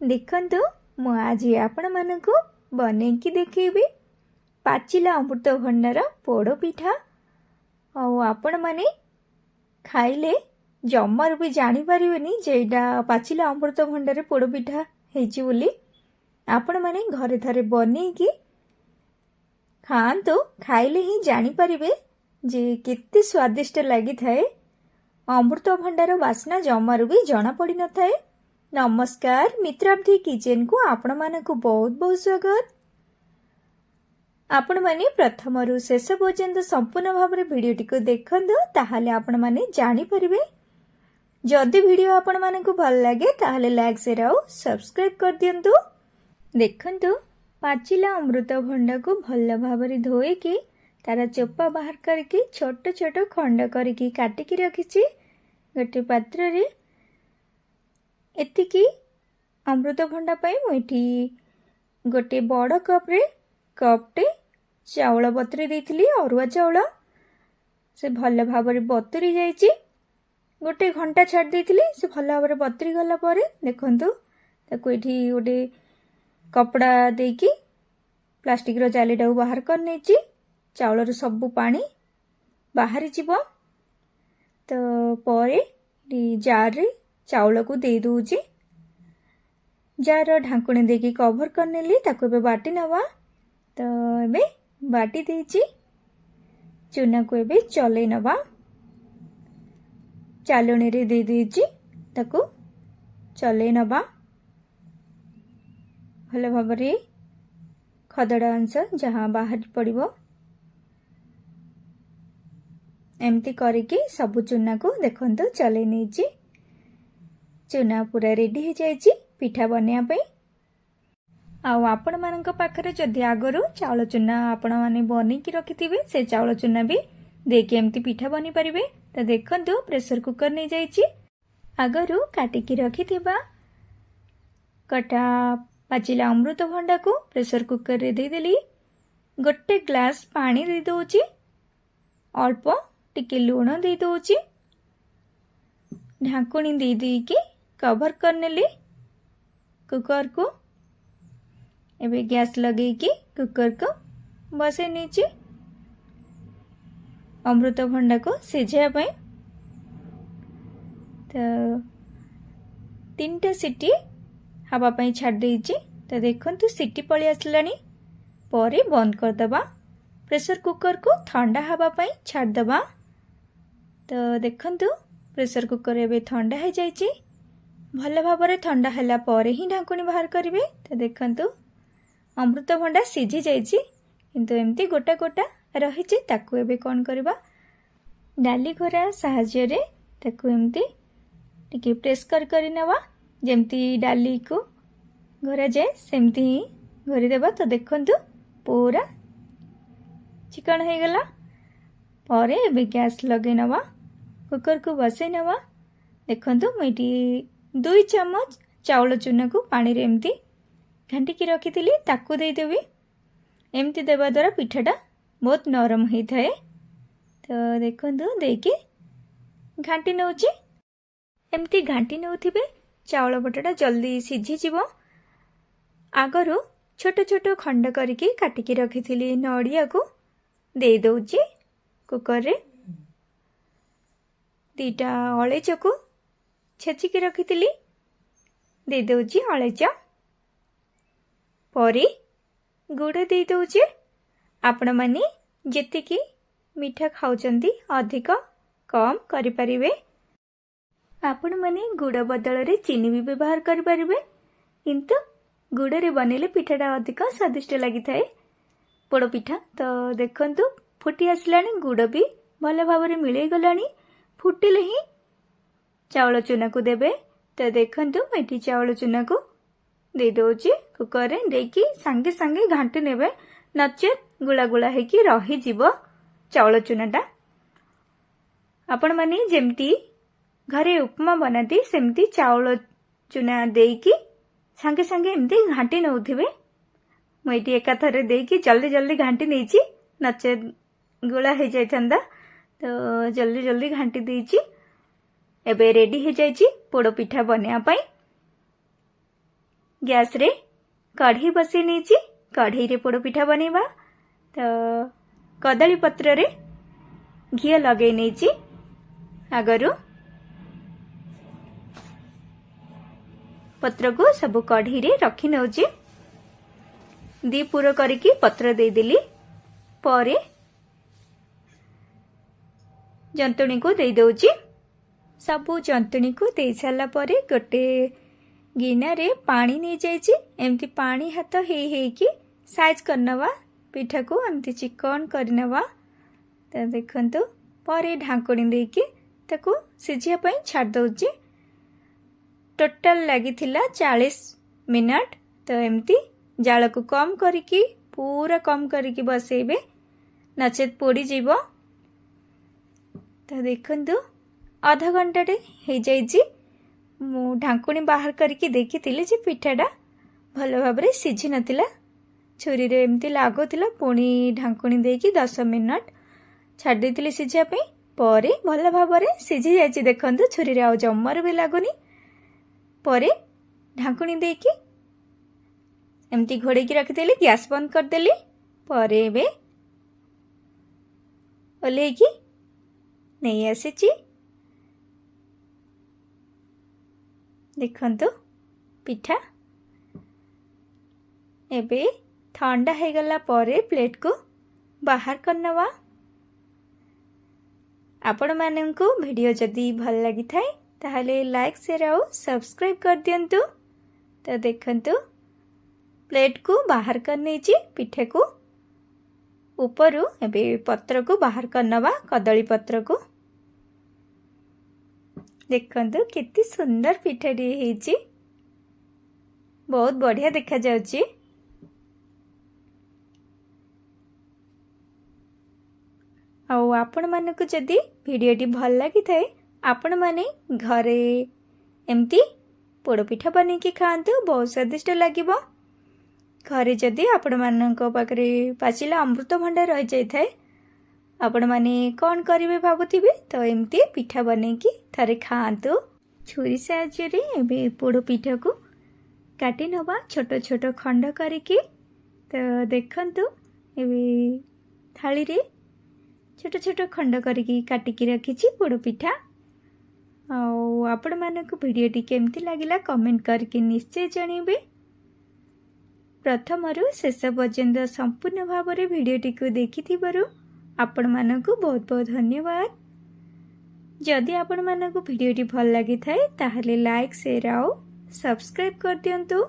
देखंतु मु आज आपण मानकु बनेकी देखैबी पाचिला अमृतभंडार पोड़ पिठा। आपण माने खाइले जमार भी जानी पारिबेनी जेटा पाचिला अमृतभंडार पोड़ पिठा हेची बोली। आपण माने घरे थरे बनेकी खाआंतु, खाइले ही जानी पारिबे जे केते स्वादिष्ट लागि थाए। अमृतभंडार वासना जमार भी जना पड़ी न थाए। नमस्कार मित्राब्धी किचन को आपण मानकु बहुत बहुत स्वागत। आपण माने प्रथम रु शेष पर्यंत संपूर्ण भाव में भिडियोटी को देखंदु, ताहाले आपण माने जानी परिबे। जदि भिडियो आपण मानकु भल लागे ताहाले लाइक शेयर और सब्सक्राइब कर दियंतु। देखंतु पाचिला अमृतभंडा को भल भाव में धोई की तारा चोपा बाहर करके छोट छोट खंड करके काटिकी रखिछि। गोटे पात्र रे एतिकी अमृतभंडा पाई मुठी गोटे बड़ कप रे कपटे चाउल बतरी देइथिली। अरुआ चाउल से भल भाव में बतरी जाइछि। गोटे घंटा छाड़ देइथिली, से भल भाव में बतरी गला परे देखंतु ताको एठी गोटे कपड़ा देकी प्लास्टिक रो जालीटा बाहर कर नेछि। चाउल रो सब पानी बाहरी जीव। तो परे जार रे चाउल को दे दूची। जार ढांकुणी देकी कवर कर नेली, ताको बे बाटी नवा। तो एबे बाटी देची, चूना को एबे चले नवा। चालणी रे दे देची, ताको चले नवा। भल भाव रे खदड़ा अंश जहाँ बाहर पड़िबो एमती करके सब चूना को देखंतु चले नेची। चूना पूरा रेडी हो जाइए पिठा बनया पे। आपण मानक पाखरे जदि आगरू चाउल चूना आपण माने बनेकी रखिथिबे, से चाउल चूना भी देके एमती पिठा बनी परिबे। तो देखंतु प्रेशर कुकर नहीं जाइए। आगरू काटिकी रखिथिबा कटा पाचिला अमृतभंडा को प्रेशर कुकर रे दे देली। गोटे ग्लास पानी दे दोची, अल्प टिके लूण दे दोची। ढांकुणी दे देकी कवर कर नेली कुकर को। एबे गैस लगे की कुकर को बसे नीचे अमृतभंडा को सिझाया पाई। तो 3टा सीटी हवा पाई छाड़ देइछि। तो देखंतु सीटी पळी आसलानी। परे बंद कर दबा। प्रेशर कुकर को ठंडा हवा पाई छाड़ दबा। तो देखंतु प्रेशर कुकर एबे ठंडा हो जाइछि। भल भाव में ठंडा हैला परे ही ढांकुणी बाहर करिवे। तो देखंतु अमृतभंडा सिझी जाइछि, किंतु एमती गोटा गोटा रहिछि। ताकू एबे कोन करबा, डाली घोरा साहाय्य रे ताकू एमती टिके प्रेस कर नवा। जेमती डाली को घोरा जाए सेमती ही घोरी देबा। तो देखंतु पूरा चिकन हो गला। परे एबे गैस लगे नवा, कुकर को बसे नवा। देखंतु मेटी 2 चम्मच चाउल चूना को पानी रे एमती घांटिकी रखिथिली, ताकू दे देबी। एमती देबा द्वारा पिठाटा बहुत नरम होई थाए। तो देखंतु देकी घांटी नउची। एमती घांटी नउथिबे चाउल बटाटा जल्दी सिझी जीवो। आगरू छोट छोट खंड करके काटिकी रखिथिली नड़िया को दे दउची कुकर रे। 2टा अळेच को छेचिकी रखिथिली दे दउची अळेच। परे गुड़ दे दउची। आपण माने जेतिकी मीठा खाउचंती अधिक कम करि परिबे। आपण माने गुड़ बदल रे चीनी भी व्यवहार करि परिबे, किंतु गुड़ रे बनेले पिठाटा अधिक स्वादिष्ट लागि थाए पोड़ पिठा। तो देखंतु फुटी आसलानी, गुड़ भी भल भाव में मिले गलानी। फुटिले ही चाउल चूना को देबे। तो देखंतु एठी चाउल चूना को दे दोची कुकर रे देकी संगे संगे घांटी नेबे, नचेत गुला गुला हेकी रही जीवो चाउल चूनाटा। आपण माने जेमती घरे उपमा बनाती सेमती चाउल चूना देकी संगे संगे एमती घांटी नउथिबे। मु एठी एका थरे देकी जल्दी जल्दी घांटी नेछि, नचेत गुला हो जाइथंदा। तो जल्दी जल्दी घांटी देछि। एबे रेडी हो जाइछि पोड़ पिठा बनया पाई। गैस रे कढ़ई बसई नहीं कढ़ई रे पोड़पिठा बनैबा। तो कदली पत्र रे घी लगे नहीं आगरू पत्र को सब कढ़ई रे रखी नौची। दी पुर करके पत्र दे देली परे जंतुणी को दे दउची। सबू जंतुणी को दे सारा परे गोटे गिना रे पानी नहीं जाइए। एमती पानी हाथ हे कि साइज करनवा पिठा को एमती चिकन करनवा। तो देखंतु परे ढांकुणी देकी ताको सिझिया पई छाड़ दउची। टोटल लगी 40 मिनट। तो एमती जाल को कम करिकी पूरा कम करिकी बसेबे नचेत पोड़ी जीवो। तो देखंतु आधा घंटाटे हो जाइए। मु ढांकुणी बाहर करके देखी जे पिठाटा भल भाव में सीझी नथिला। छुरी रे एमती लागुला। पुणी ढांकुणी देकी 10 मिनट छाड़ देती सीझापी परे भल भाव में सीझी जाइए। देखंतु छुरी रे आउ जमर भी लगुनी। परे ढांकुणी देकी एमती घोड़े की रखिदेली। गैस बंद करदेली। परे बे ओल्हेकी नहीं आसीची। देखंतु पिठा एबे ठंडा हो गला परे प्लेट को बाहर करनवा। आपण माननकु वीडियो जदी भल लगी थाए ताहले लाइक शेयर और सब्सक्राइब कर दियंतु। तो देखंतु प्लेट को बाहर करने पिठे को ऊपरू एबे पत्र को बाहर करनवा कदली पत्र को। देखंतु कितनी सुंदर पिठाटी हेची। बहुत बढ़िया देखा जाउची। आउ आपण मानकु जदी वीडियोटी भल लगी थाए आपण माने घरे एमती पोड़पिठा बने की खांतु। बहुत स्वादिष्ट लागिबो। घरे जदि आपण मानक पाखरे पाचिला अमृतभंडा रही जाए आपण माने कौन करेंगे भावुथिबे। तो एमती पिठा बने की थरे खांतु। छुरी साहाय्य रे एबे पोड़ पिठा को काटी नवा छोट छोट खंड करके। तो देखंतु एबे थाली रे छोट छोट खंड करके काटिकी रखिछि पोड़ पिठा। आपण मानक वीडियोटी केमती लागिला कमेंट करके निश्चय जणीबे। प्रथमरु शेष पर्यंत संपूर्ण भाव में वीडियोटी को देखिथिबारु आपण मानकु बहुत बहुत धन्यवाद। जदि आपण मानकु वीडियोटी भल लगी थाए ताहले लाइक शेयर और सब्सक्राइब कर दियंतु।